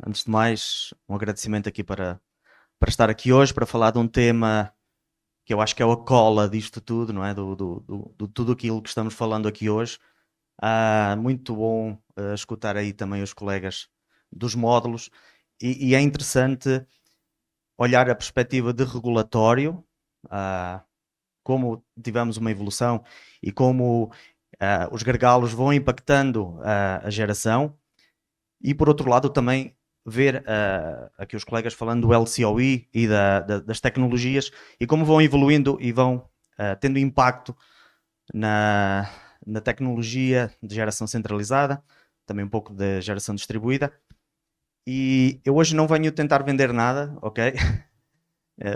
Antes de mais, um agradecimento aqui para estar aqui hoje, para falar de um tema que eu acho que é a cola disto tudo, não é? Do tudo aquilo que estamos falando aqui hoje. Muito bom escutar aí também os colegas dos módulos e é interessante olhar a perspectiva de regulatório, ah, como tivemos uma evolução e como os gargalos vão impactando a geração. E por outro lado também ver aqui os colegas falando do LCOE e das tecnologias e como vão evoluindo e vão tendo impacto na, na tecnologia de geração centralizada, também um pouco de geração distribuída. E eu hoje não venho tentar vender nada, ok?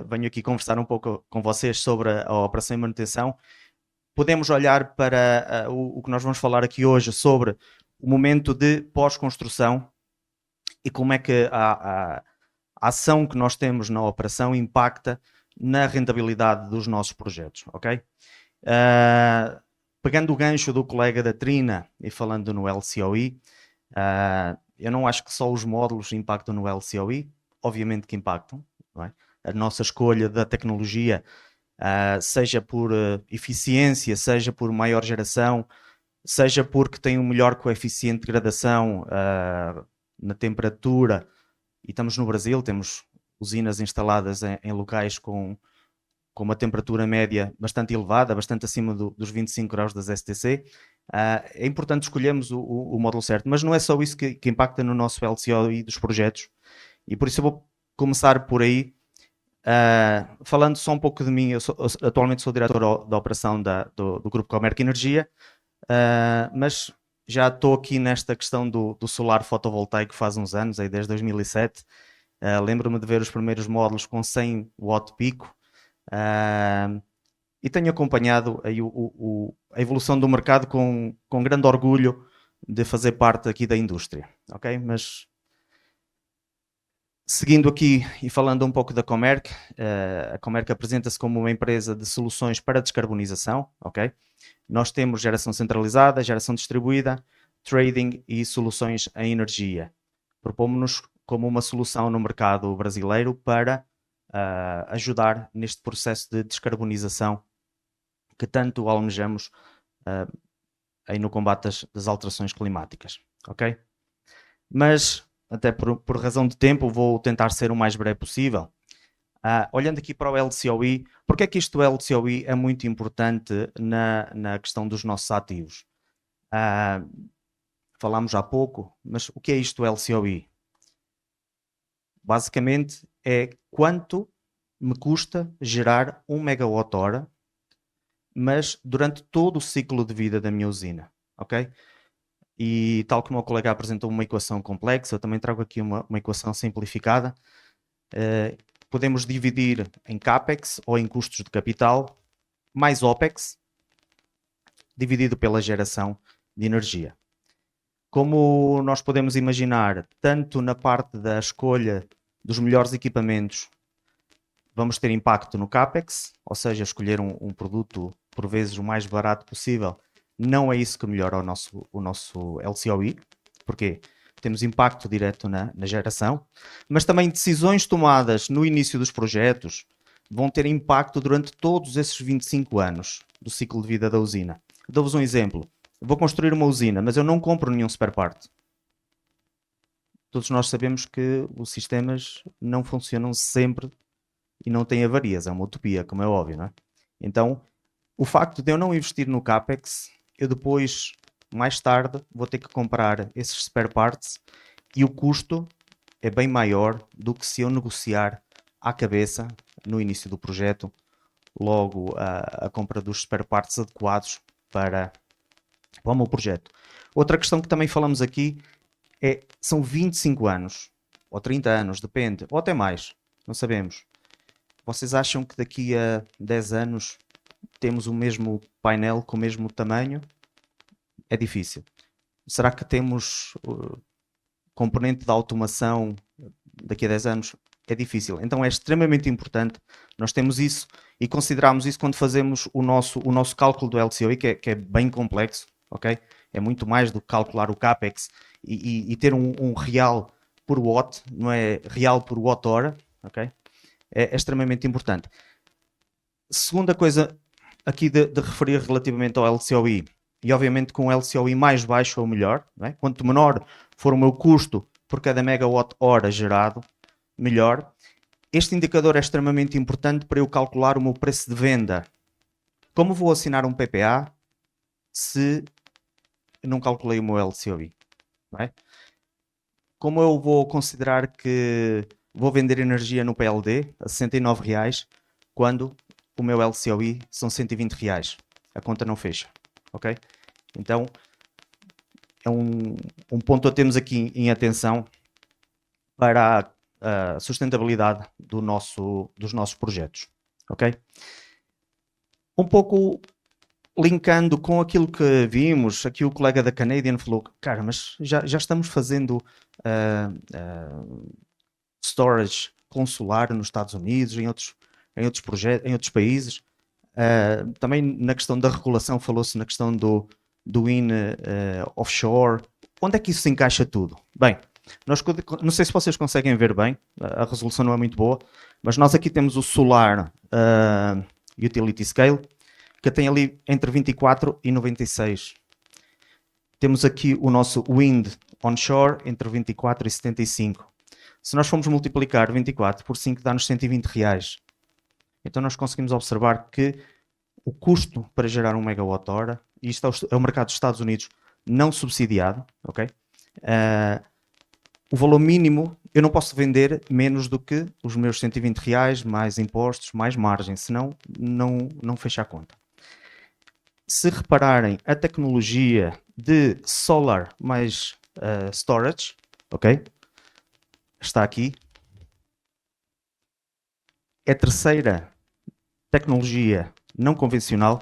Venho aqui conversar um pouco com vocês sobre a operação e manutenção. Podemos olhar para o que nós vamos falar aqui hoje sobre o momento de pós-construção e como é que a ação que nós temos na operação impacta na rentabilidade dos nossos projetos, ok? Pegando o gancho do colega da Trina e falando no LCOE, eu não acho que só os módulos impactam no LCOE, obviamente que impactam, não é? A nossa escolha da tecnologia, seja por eficiência, seja por maior geração, seja porque tem um melhor coeficiente de degradação na temperatura, e estamos no Brasil, temos usinas instaladas em locais com uma temperatura média bastante elevada, bastante acima dos 25 graus das STC. É importante escolhermos o módulo certo, mas não é só isso que impacta no nosso LCOE dos projetos, e por isso eu vou começar por aí, falando só um pouco de mim. Atualmente sou diretor da operação do Grupo Comerc Energia, mas já estou aqui nesta questão do solar fotovoltaico faz uns anos, aí desde 2007. Lembro-me de ver os primeiros módulos com 100 watt pico, e tenho acompanhado aí a evolução do mercado com grande orgulho de fazer parte aqui da indústria, ok? Mas seguindo aqui e falando um pouco da Comerc, a Comerc apresenta-se como uma empresa de soluções para descarbonização, ok? Nós temos geração centralizada, geração distribuída, trading e soluções em energia. Propomos-nos como uma solução no mercado brasileiro para ajudar neste processo de descarbonização que tanto almejamos aí no combate das alterações climáticas, ok? Mas, até por razão de tempo, vou tentar ser o mais breve possível. Olhando aqui para o LCOE, porque é que isto do LCOE é muito importante na questão dos nossos ativos? Falámos há pouco, mas o que é isto do LCOE? Basicamente é quanto me custa gerar 1 megawatt-hora, mas durante todo o ciclo de vida da minha usina, ok? E tal como o colega apresentou uma equação complexa, eu também trago aqui uma equação simplificada. Podemos dividir em CAPEX, ou em custos de capital, mais OPEX, dividido pela geração de energia. Como nós podemos imaginar, tanto na parte da escolha dos melhores equipamentos, vamos ter impacto no CAPEX, ou seja, escolher um produto, por vezes, o mais barato possível. Não é isso que melhora o nosso LCOE. Porquê? Temos impacto direto na geração, mas também decisões tomadas no início dos projetos vão ter impacto durante todos esses 25 anos do ciclo de vida da usina. Dou-vos um exemplo. Vou construir uma usina, mas eu não compro nenhum spare part. Todos nós sabemos que os sistemas não funcionam sempre e não têm avarias. É uma utopia, como é óbvio, não é? Então, o facto de eu não investir no CAPEX, eu depois, mais tarde, vou ter que comprar esses spare parts e o custo é bem maior do que se eu negociar à cabeça, no início do projeto, logo a compra dos spare parts adequados para o meu projeto. Outra questão que também falamos aqui são 25 anos, ou 30 anos, depende, ou até mais, não sabemos. Vocês acham que daqui a 10 anos temos o mesmo painel com o mesmo tamanho? É difícil. Será que temos componente de automação daqui a 10 anos? É difícil. Então é extremamente importante nós temos isso e considerarmos isso quando fazemos o nosso cálculo do LCOE, que é bem complexo, ok? É muito mais do que calcular o CAPEX e ter um real por watt, não é real por watt-hora, ok? É extremamente importante. Segunda coisa aqui de referir relativamente ao LCOI, e obviamente com o LCOI mais baixo ou melhor, não é? Quanto menor for o meu custo por cada megawatt-hora gerado, melhor. Este indicador é extremamente importante para eu calcular o meu preço de venda. Como vou assinar um PPA se não calculei o meu LCOI? Não é? Como eu vou considerar que vou vender energia no PLD a R$69 quando o meu LCOI são R$120? A conta não fecha, ok? Então, é um ponto a termos aqui em atenção para a sustentabilidade dos nossos projetos, ok? Um pouco linkando com aquilo que vimos, aqui o colega da Canadian falou, cara, mas já estamos fazendo storage com solar nos Estados Unidos, em outros projetos, em outros países. Também na questão da regulação falou-se na questão do wind offshore. Onde é que isso se encaixa tudo? Bem, não sei se vocês conseguem ver bem, a resolução não é muito boa, mas nós aqui temos o solar utility scale, que tem ali entre 24 e 96. Temos aqui o nosso wind onshore entre 24 e 75. Se nós formos multiplicar 24 por 5, dá-nos R$120. Então nós conseguimos observar que o custo para gerar um megawatt-hora, e isto é o mercado dos Estados Unidos não subsidiado, ok? O valor mínimo, eu não posso vender menos do que os meus R$120, mais impostos, mais margem, senão não fecha a conta. Se repararem, a tecnologia de solar mais storage, ok? Está aqui. É a terceira tecnologia não convencional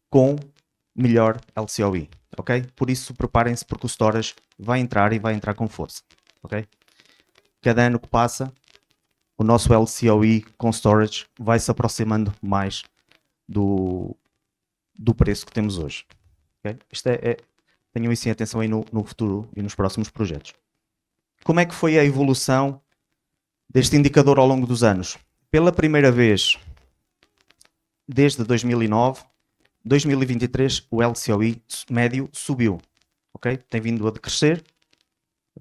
com melhor LCOI, ok? Por isso, preparem-se porque o storage vai entrar e vai entrar com força, ok? Cada ano que passa, o nosso LCOI com storage vai se aproximando mais do preço que temos hoje. Okay? Isto tenham isso em atenção aí no futuro e nos próximos projetos. Como é que foi a evolução deste indicador ao longo dos anos? Pela primeira vez, desde 2009, 2023, o LCOI médio subiu. Okay? Tem vindo a decrescer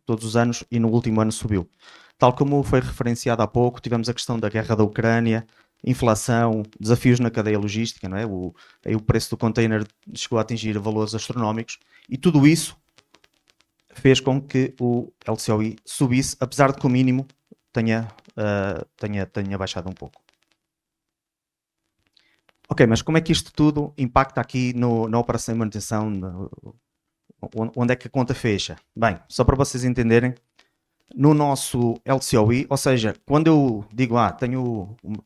todos os anos e no último ano subiu. Tal como foi referenciado há pouco, tivemos a questão da guerra da Ucrânia, inflação, desafios na cadeia logística, não é? O preço do container chegou a atingir valores astronómicos e tudo isso fez com que o LCOI subisse, apesar de que o mínimo tenha baixado um pouco. Ok, mas como é que isto tudo impacta aqui na operação de manutenção? Onde é que a conta fecha? Bem, só para vocês entenderem, no nosso LCOI, ou seja, quando eu digo,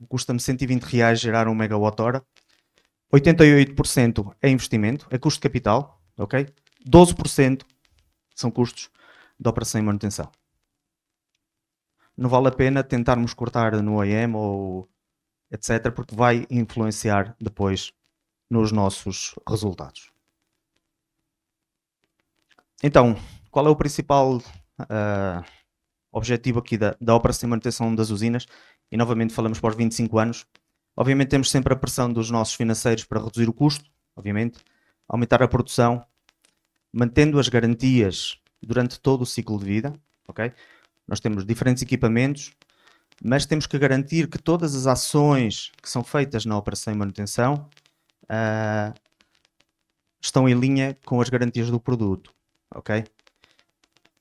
custa-me R$120 gerar um megawatt-hora, 88% é investimento, é custo de capital, ok? 12% são custos de operação e manutenção. Não vale a pena tentarmos cortar no AM ou etc, porque vai influenciar depois nos nossos resultados. Então, qual é o principal objetivo aqui da operação e manutenção das usinas? E novamente falamos para os 25 anos. Obviamente temos sempre a pressão dos nossos financeiros para reduzir o custo, obviamente, aumentar a produção, mantendo as garantias durante todo o ciclo de vida, ok? Nós temos diferentes equipamentos, mas temos que garantir que todas as ações que são feitas na operação e manutenção estão em linha com as garantias do produto, ok?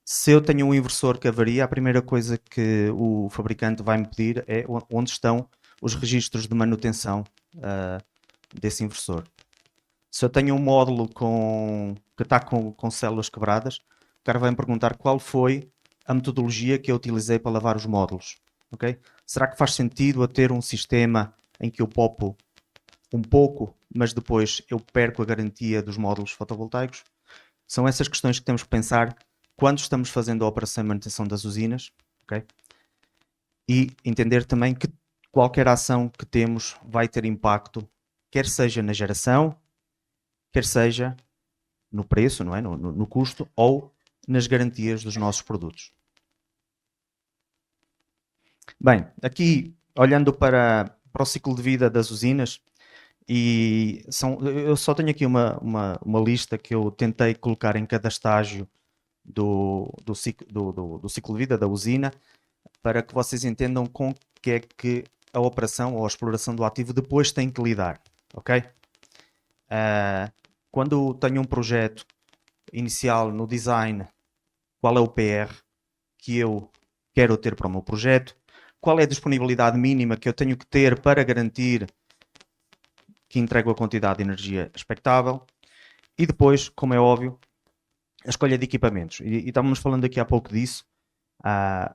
Se eu tenho um inversor que avaria, a primeira coisa que o fabricante vai me pedir é onde estão os registros de manutenção desse inversor. Se eu tenho um módulo que está com células quebradas, o cara vai me perguntar qual foi a metodologia que eu utilizei para lavar os módulos. Okay? Será que faz sentido eu ter um sistema em que eu popo um pouco, mas depois eu perco a garantia dos módulos fotovoltaicos? São essas questões que temos que pensar quando estamos fazendo a operação e manutenção das usinas. Okay? E entender também que qualquer ação que temos vai ter impacto, quer seja na geração, quer seja no preço, não é? no custo, ou nas garantias dos nossos produtos. Bem, aqui olhando para o ciclo de vida das usinas, eu só tenho aqui uma lista que eu tentei colocar em cada estágio do ciclo de vida da usina, para que vocês entendam com que é que a operação ou a exploração do ativo depois tem que lidar, ok? Quando tenho um projeto inicial no design, qual é o PR que eu quero ter para o meu projeto? Qual é a disponibilidade mínima que eu tenho que ter para garantir que entrego a quantidade de energia expectável? E depois, como é óbvio, a escolha de equipamentos. E estávamos falando aqui há pouco disso.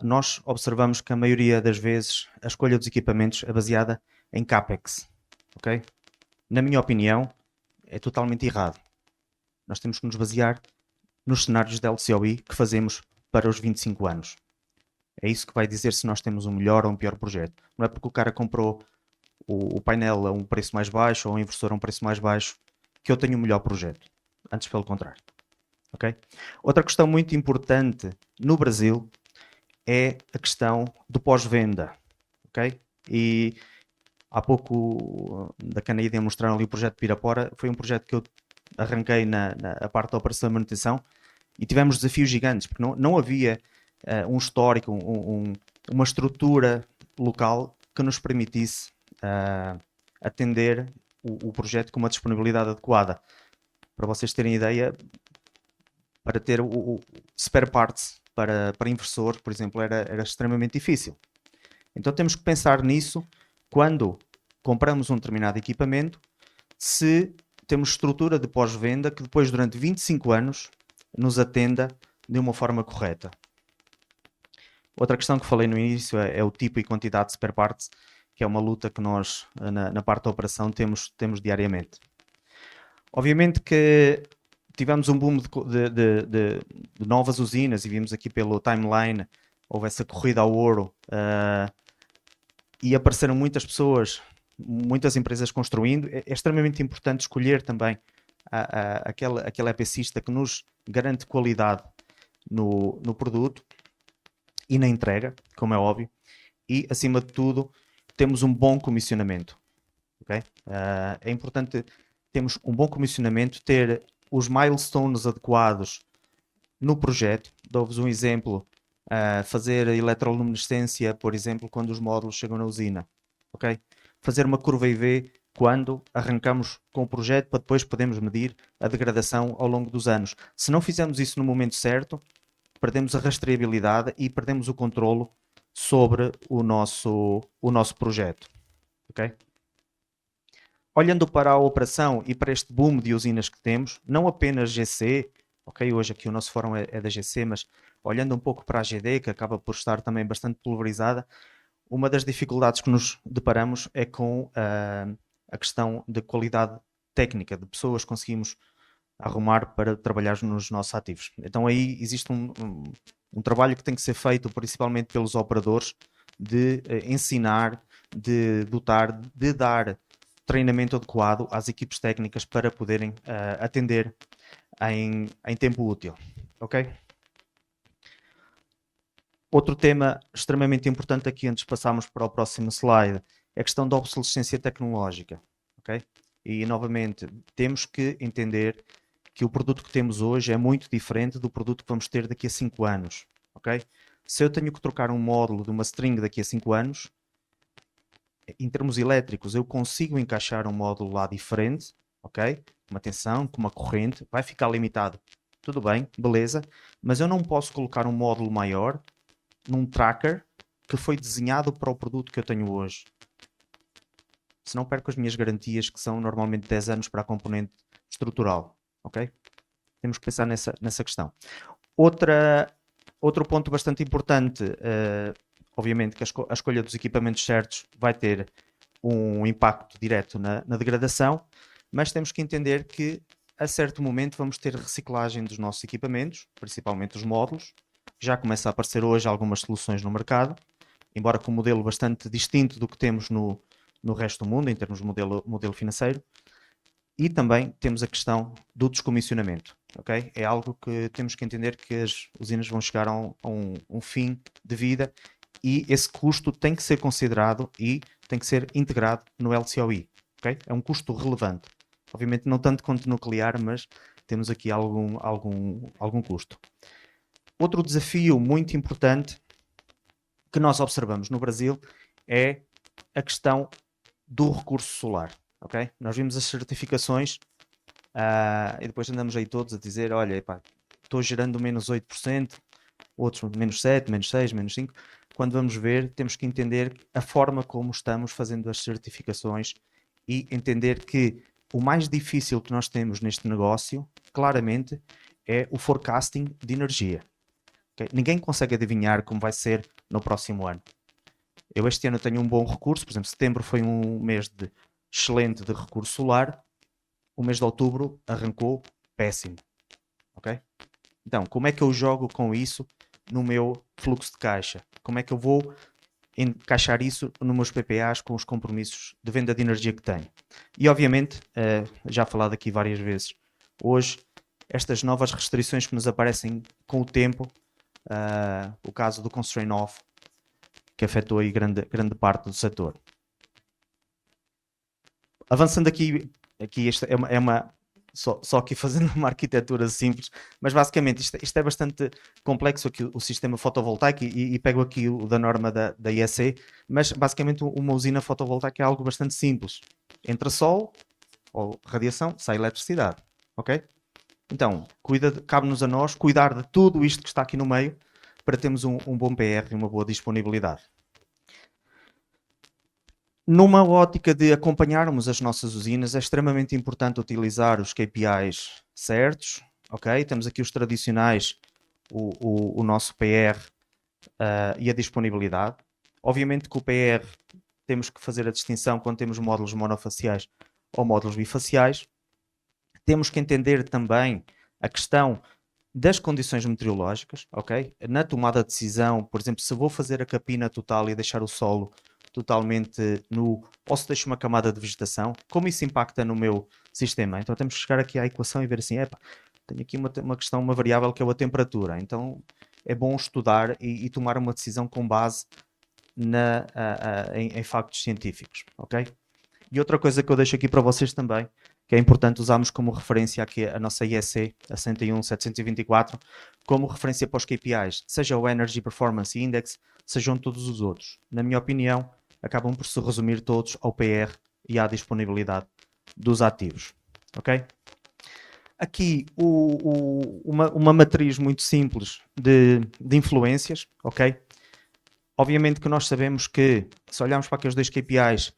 Nós observamos que a maioria das vezes a escolha dos equipamentos é baseada em CAPEX. Ok? Na minha opinião, é totalmente errado. Nós temos que nos basear nos cenários de LCOE que fazemos para os 25 anos. É isso que vai dizer se nós temos um melhor ou um pior projeto. Não é porque o cara comprou o painel a um preço mais baixo ou o inversor a um preço mais baixo que eu tenho um melhor projeto. Antes pelo contrário. Okay? Outra questão muito importante no Brasil é a questão do pós-venda. Okay? E há pouco da Canaída mostraram ali o projeto de Pirapora. Foi um projeto que eu arranquei na parte da operação e manutenção e tivemos desafios gigantes, porque não havia um histórico, uma estrutura local que nos permitisse atender o projeto com uma disponibilidade adequada. Para vocês terem ideia, para ter o spare parts para inversor, por exemplo, era extremamente difícil. Então temos que pensar nisso quando compramos um determinado equipamento, se temos estrutura de pós-venda que depois, durante 25 anos, nos atenda de uma forma correta. Outra questão que falei no início é o tipo e quantidade de spare parts, que é uma luta que nós, na parte da operação, temos diariamente. Obviamente que tivemos um boom de novas usinas e vimos aqui pelo timeline, houve essa corrida ao ouro e apareceram muitas pessoas, muitas empresas construindo. É extremamente importante escolher também aquele EPCista que nos garante qualidade no produto e na entrega, como é óbvio, e acima de tudo temos um bom comissionamento. Okay? É importante termos um bom comissionamento, ter os milestones adequados no projeto. Dou-vos um exemplo, fazer a eletroluminescência, por exemplo, quando os módulos chegam na usina. Okay? Fazer uma curva IV quando arrancamos com o projeto para depois podermos medir a degradação ao longo dos anos. Se não fizermos isso no momento certo, perdemos a rastreabilidade e perdemos o controlo sobre o nosso projeto. Okay? Olhando para a operação e para este boom de usinas que temos, não apenas GC, ok, hoje aqui o nosso fórum é da GC, mas olhando um pouco para a GD, que acaba por estar também bastante pulverizada, uma das dificuldades que nos deparamos é com a questão de qualidade técnica, de pessoas que conseguimos arrumar para trabalhar nos nossos ativos. Então aí existe um trabalho que tem que ser feito principalmente pelos operadores de ensinar, de dotar, de dar treinamento adequado às equipes técnicas para poderem atender em tempo útil. Ok? Outro tema extremamente importante aqui, antes de passarmos para o próximo slide, é a questão da obsolescência tecnológica. Ok? E, novamente, temos que entender que o produto que temos hoje é muito diferente do produto que vamos ter daqui a 5 anos. Ok? Se eu tenho que trocar um módulo de uma string daqui a 5 anos, em termos elétricos, eu consigo encaixar um módulo lá diferente, ok? Uma tensão, com uma corrente, vai ficar limitado. Tudo bem, beleza, mas eu não posso colocar um módulo maior num tracker que foi desenhado para o produto que eu tenho hoje. Senão perco as minhas garantias, que são normalmente 10 anos para a componente estrutural, ok? Temos que pensar nessa questão. Outro ponto bastante importante, obviamente que a escolha dos equipamentos certos vai ter um impacto direto na degradação, mas temos que entender que a certo momento vamos ter reciclagem dos nossos equipamentos, principalmente os módulos. Já começa a aparecer hoje algumas soluções no mercado, embora com um modelo bastante distinto do que temos no resto do mundo, em termos de modelo financeiro. E também temos a questão do descomissionamento. Okay? É algo que temos que entender que as usinas vão chegar a um fim de vida e esse custo tem que ser considerado e tem que ser integrado no LCOE. Okay? É um custo relevante. Obviamente não tanto quanto nuclear, mas temos aqui algum custo. Outro desafio muito importante que nós observamos no Brasil é a questão do recurso solar. Okay? Nós vimos as certificações e depois andamos aí todos a dizer, olha, epá, estou gerando menos 8%, outros menos 7%, menos 6%, menos 5%. Quando vamos ver, temos que entender a forma como estamos fazendo as certificações e entender que o mais difícil que nós temos neste negócio, claramente, é o forecasting de energia. Okay? Ninguém consegue adivinhar como vai ser no próximo ano. Eu este ano tenho um bom recurso, por exemplo, setembro foi um mês excelente de recurso solar, o mês de outubro arrancou péssimo. Ok? Então, como é que eu jogo com isso no meu fluxo de caixa? Como é que eu vou encaixar isso nos meus PPAs com os compromissos de venda de energia que tenho? E obviamente, já falado aqui várias vezes, hoje, estas novas restrições que nos aparecem com o tempo, o caso do Constraint Off, que afetou aí grande parte do setor. Avançando aqui esta é uma só aqui fazendo uma arquitetura simples, mas basicamente isto é bastante complexo aqui o sistema fotovoltaico e pego aqui o da norma da IEC, mas basicamente uma usina fotovoltaica é algo bastante simples. Entra sol ou radiação, sai eletricidade, ok? Então, cabe-nos a nós cuidar de tudo isto que está aqui no meio para termos um bom PR e uma boa disponibilidade. Numa ótica de acompanharmos as nossas usinas, é extremamente importante utilizar os KPIs certos, ok? Temos aqui os tradicionais, o nosso PR e a disponibilidade. Obviamente que o PR temos que fazer a distinção quando temos módulos monofaciais ou módulos bifaciais. Temos que entender também a questão das condições meteorológicas, ok? Na tomada de decisão, por exemplo, se vou fazer a capina total e deixar o solo totalmente nu, ou se deixo uma camada de vegetação, como isso impacta no meu sistema? Então temos que chegar aqui à equação e ver assim, tenho aqui uma questão, uma variável que é a temperatura, então é bom estudar e tomar uma decisão com base em factos científicos, ok? E outra coisa que eu deixo aqui para vocês também, que é importante usarmos como referência aqui a nossa IEC, a 101.724, como referência para os KPIs, seja o Energy Performance Index, sejam todos os outros. Na minha opinião, acabam por se resumir todos ao PR e à disponibilidade dos ativos. Ok? Aqui uma matriz muito simples de influências, ok? Obviamente que nós sabemos que, se olharmos para aqueles dois KPIs,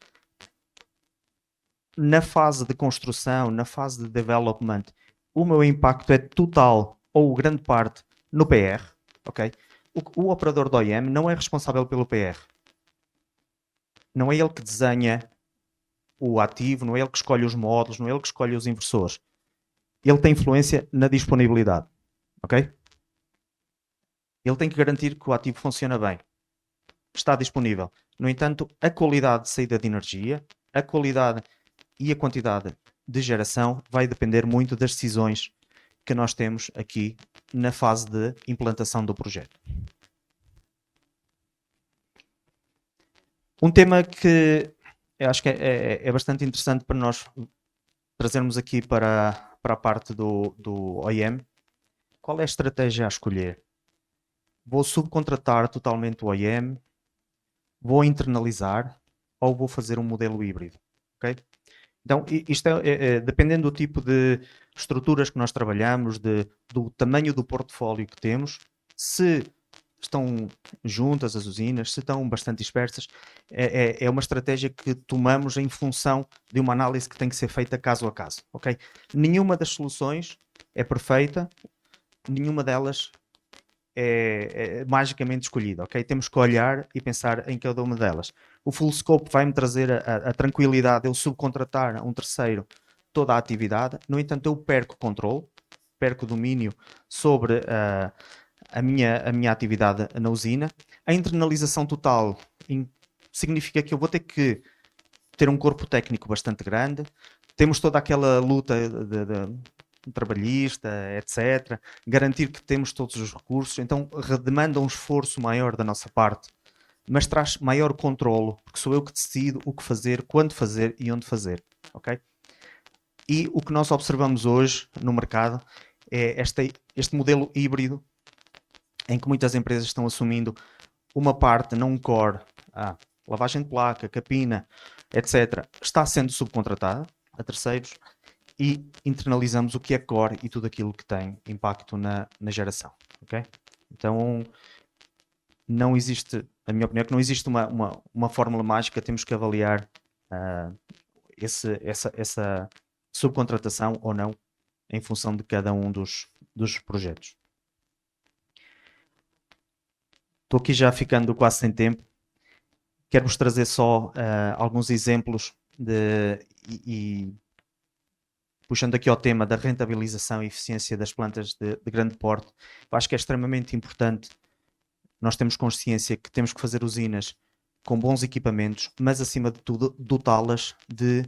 na fase de construção, na fase de development, o meu impacto é total ou grande parte no PR, ok? O operador do OEM não é responsável pelo PR. Não é ele que desenha o ativo, não é ele que escolhe os módulos, não é ele que escolhe os inversores. Ele tem influência na disponibilidade, ok? Ele tem que garantir que o ativo funciona bem, está disponível. No entanto, a qualidade de saída de energia, a qualidade e a quantidade de geração vai depender muito das decisões que nós temos aqui na fase de implantação do projeto. Um tema que eu acho que é bastante interessante para nós trazermos aqui para a parte do OEM. Qual é a estratégia a escolher? Vou subcontratar totalmente o OEM? Vou internalizar? Ou vou fazer um modelo híbrido? Okay? Então, isto dependendo do tipo de estruturas que nós trabalhamos, do tamanho do portfólio que temos, se estão juntas as usinas, se estão bastante dispersas, é uma estratégia que tomamos em função de uma análise que tem que ser feita caso a caso. Okay? Nenhuma das soluções é perfeita, nenhuma delas é magicamente escolhida. Okay? Temos que olhar e pensar em cada uma delas. O full scope vai-me trazer a tranquilidade de eu subcontratar a um terceiro toda a atividade. No entanto, eu perco controle, perco domínio sobre a minha atividade na usina. A internalização total significa que eu vou ter que ter um corpo técnico bastante grande. Temos toda aquela luta de trabalhista, etc. Garantir que temos todos os recursos. Então, demanda um esforço maior da nossa parte mas traz maior controlo, porque sou eu que decido o que fazer, quando fazer e onde fazer, ok? E o que nós observamos hoje no mercado é este modelo híbrido em que muitas empresas estão assumindo uma parte não core, lavagem de placa, capina, etc., está sendo subcontratada a terceiros e internalizamos o que é core e tudo aquilo que tem impacto na geração. Okay? Então, não existe, a minha opinião, é que não existe uma fórmula mágica, temos que avaliar essa subcontratação ou não em função de cada um dos projetos. Estou aqui já ficando quase sem tempo. Quero-vos trazer só alguns exemplos e puxando aqui ao tema da rentabilização e eficiência das plantas de grande porte. Eu acho que é extremamente importante. Nós temos consciência que temos que fazer usinas com bons equipamentos, mas acima de tudo dotá-las de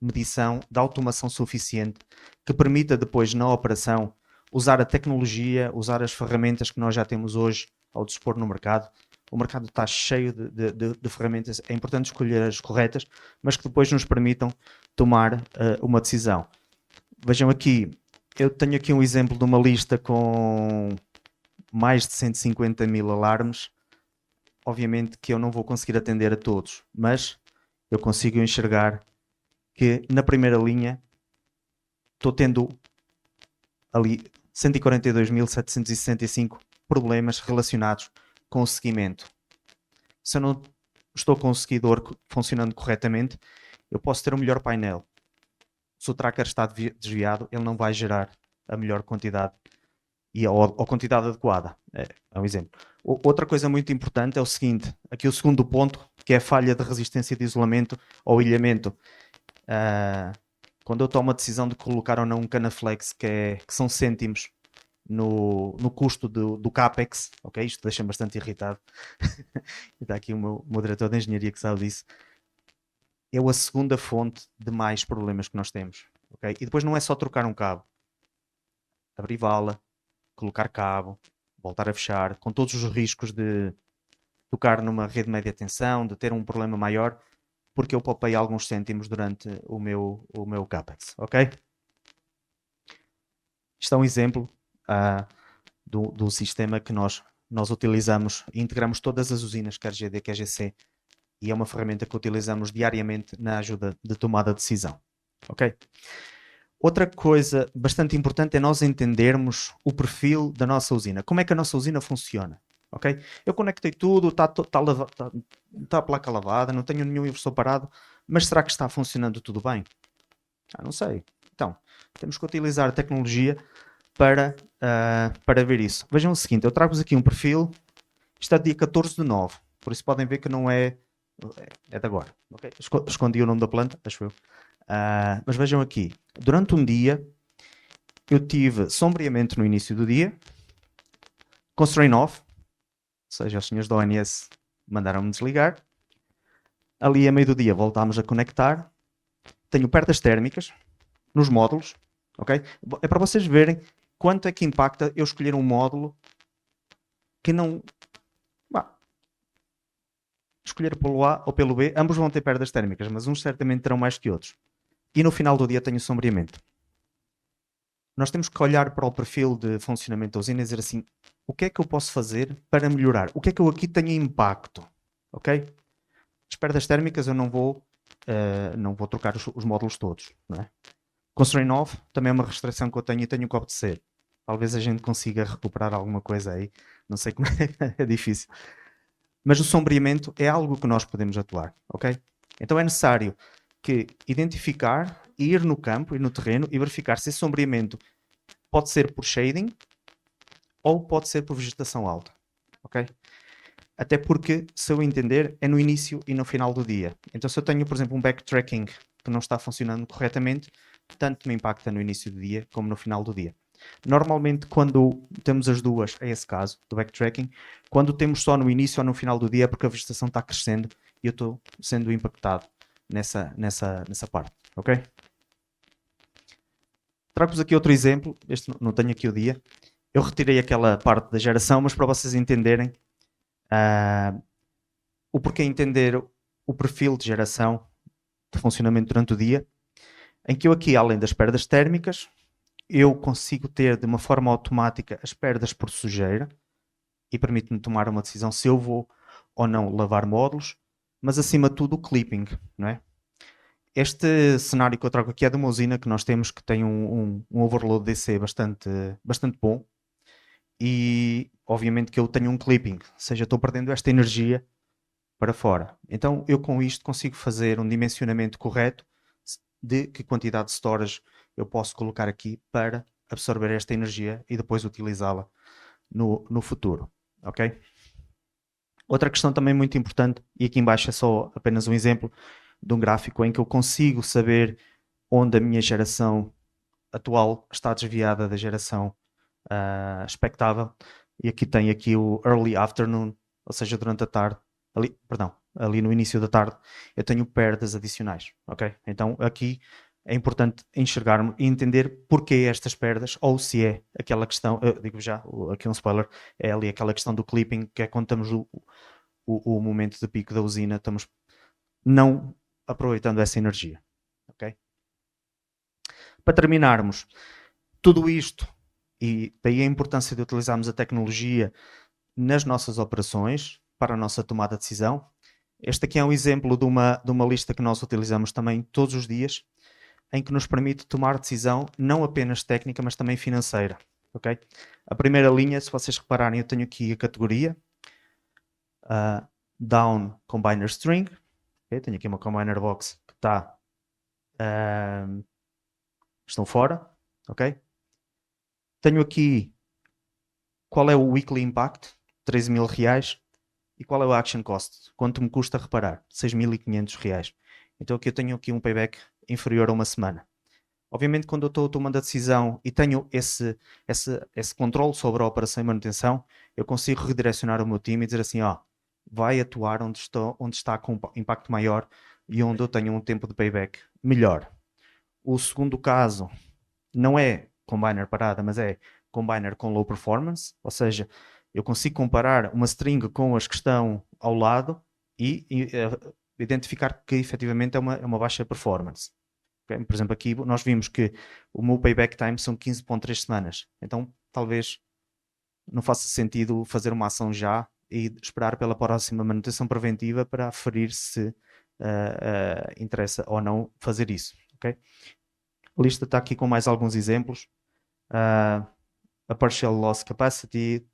medição, de automação suficiente que permita depois na operação usar a tecnologia, usar as ferramentas que nós já temos hoje ao dispor no mercado. O mercado está cheio de ferramentas, é importante escolher as corretas, mas que depois nos permitam tomar uma decisão. Vejam aqui, eu tenho aqui um exemplo de uma lista com mais de 150 mil alarmes. Obviamente que eu não vou conseguir atender a todos, mas eu consigo enxergar que na primeira linha estou tendo ali 142.765 problemas relacionados com o seguimento. Se eu não estou com o seguidor funcionando corretamente, eu posso ter um melhor painel. Se o tracker está desviado, ele não vai gerar a melhor quantidade e a quantidade adequada. É um exemplo. Outra coisa muito importante é o seguinte, aqui o segundo ponto, que é a falha de resistência de isolamento ou ilhamento. Quando eu tomo a decisão de colocar ou não um Canaflex, que são cêntimos no custo do CAPEX, ok? Isto deixa-me bastante irritado. Está aqui o meu diretor de engenharia que sabe disso. É a segunda fonte de mais problemas que nós temos, ok? E depois não é só trocar um cabo. Abrir vala, colocar cabo, voltar a fechar, com todos os riscos de tocar numa rede de média tensão, de ter um problema maior, porque eu poupei alguns cêntimos durante o meu CAPEX, ok? Isto é um exemplo do sistema que nós utilizamos e integramos todas as usinas, quer GD, quer GC, e é uma ferramenta que utilizamos diariamente na ajuda de tomada de decisão, ok? Outra coisa bastante importante é nós entendermos o perfil da nossa usina. Como é que a nossa usina funciona? Okay? Eu conectei tudo, está a placa lavada, não tenho nenhum inversor parado, mas será que está funcionando tudo bem? Não sei. Então, temos que utilizar a tecnologia para ver isso. Vejam o seguinte, eu trago-vos aqui um perfil, está dia 14 de 9, por isso podem ver que não é de agora. Okay? Escondi o nome da planta, acho eu. Mas vejam aqui, durante um dia eu tive sombreamento no início do dia, constraint off, ou seja, os senhores da ONS mandaram-me desligar. Ali a meio do dia voltámos a conectar. Tenho perdas térmicas nos módulos, ok? É para vocês verem quanto é que impacta eu escolher um módulo que não... escolher pelo A ou pelo B, ambos vão ter perdas térmicas, mas uns certamente terão mais que outros. E no final do dia tenho sombreamento. Nós temos que olhar para o perfil de funcionamento da usina e dizer assim, o que é que eu posso fazer para melhorar? O que é que eu aqui tenho impacto? Ok? As perdas térmicas eu não vou trocar os módulos todos. Não é? Constraint off também é uma restrição que eu tenho e tenho que obedecer. Talvez a gente consiga recuperar alguma coisa aí. Não sei como é difícil. Mas o sombreamento é algo que nós podemos atuar. Ok? Então é necessário que identificar, ir no campo, ir no terreno e verificar se esse sombreamento pode ser por shading ou pode ser por vegetação alta, ok? Até porque, se eu entender, é no início e no final do dia. Então, se eu tenho, por exemplo, um backtracking que não está funcionando corretamente, tanto me impacta no início do dia como no final do dia. Normalmente, quando temos as duas, é esse caso, do backtracking, quando temos só no início ou no final do dia é porque a vegetação está crescendo e eu estou sendo impactado nessa parte, ok? Trago-vos aqui outro exemplo, este não tenho aqui o dia. Eu retirei aquela parte da geração, mas para vocês entenderem, o porquê entender o perfil de geração de funcionamento durante o dia, em que eu aqui, além das perdas térmicas, eu consigo ter de uma forma automática as perdas por sujeira e permite-me tomar uma decisão se eu vou ou não lavar módulos, mas acima de tudo o clipping, não é? Este cenário que eu trago aqui é de uma usina que nós temos que tem um overload DC bastante bom e obviamente que eu tenho um clipping, ou seja, estou perdendo esta energia para fora. Então eu com isto consigo fazer um dimensionamento correto de que quantidade de storage eu posso colocar aqui para absorver esta energia e depois utilizá-la no futuro, ok? Outra questão também muito importante, e aqui embaixo é só apenas um exemplo de um gráfico em que eu consigo saber onde a minha geração atual está desviada da geração expectável. E aqui tem aqui o early afternoon, ou seja, durante a tarde, ali no início da tarde, eu tenho perdas adicionais, ok? Então aqui é importante enxergar e entender porquê estas perdas, ou se é aquela questão, digo já, aqui um spoiler, é ali aquela questão do clipping, que é quando estamos o momento de pico da usina, estamos não aproveitando essa energia, ok? Para terminarmos, tudo isto, e daí a importância de utilizarmos a tecnologia nas nossas operações, para a nossa tomada de decisão. Este aqui é um exemplo de uma lista que nós utilizamos também todos os dias, em que nos permite tomar decisão não apenas técnica, mas também financeira. Okay? A primeira linha, se vocês repararem, eu tenho aqui a categoria Down Combiner String. Okay? Tenho aqui uma Combiner Box que está estão fora. Okay? Tenho aqui qual é o Weekly Impact, 13 mil reais. E qual é o Action Cost? Quanto me custa reparar? 6.500 reais. Então aqui eu tenho aqui um payback inferior a uma semana. Obviamente, quando eu estou tomando a decisão e tenho esse controle sobre a operação e manutenção, eu consigo redirecionar o meu time e dizer assim, vai atuar onde está com impacto maior e onde eu tenho um tempo de payback melhor. O segundo caso não é combiner parada, mas é combiner com low performance, ou seja, eu consigo comparar uma string com as que estão ao lado e identificar que efetivamente é uma baixa performance. Okay? Por exemplo, aqui nós vimos que o meu payback time são 15,3 semanas. Então, talvez não faça sentido fazer uma ação já e esperar pela próxima manutenção preventiva para aferir se interessa ou não fazer isso. Okay? A lista está aqui com mais alguns exemplos. A partial loss capacity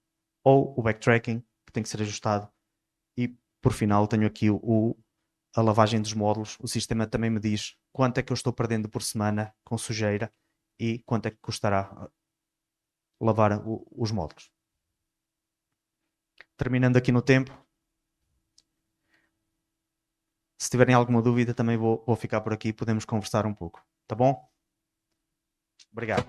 ou o backtracking, que tem que ser ajustado. E, por final, tenho aqui a lavagem dos módulos. O sistema também me diz quanto é que eu estou perdendo por semana com sujeira e quanto é que custará lavar os módulos. Terminando aqui no tempo. Se tiverem alguma dúvida, também vou ficar por aqui e podemos conversar um pouco. Tá bom? Obrigado.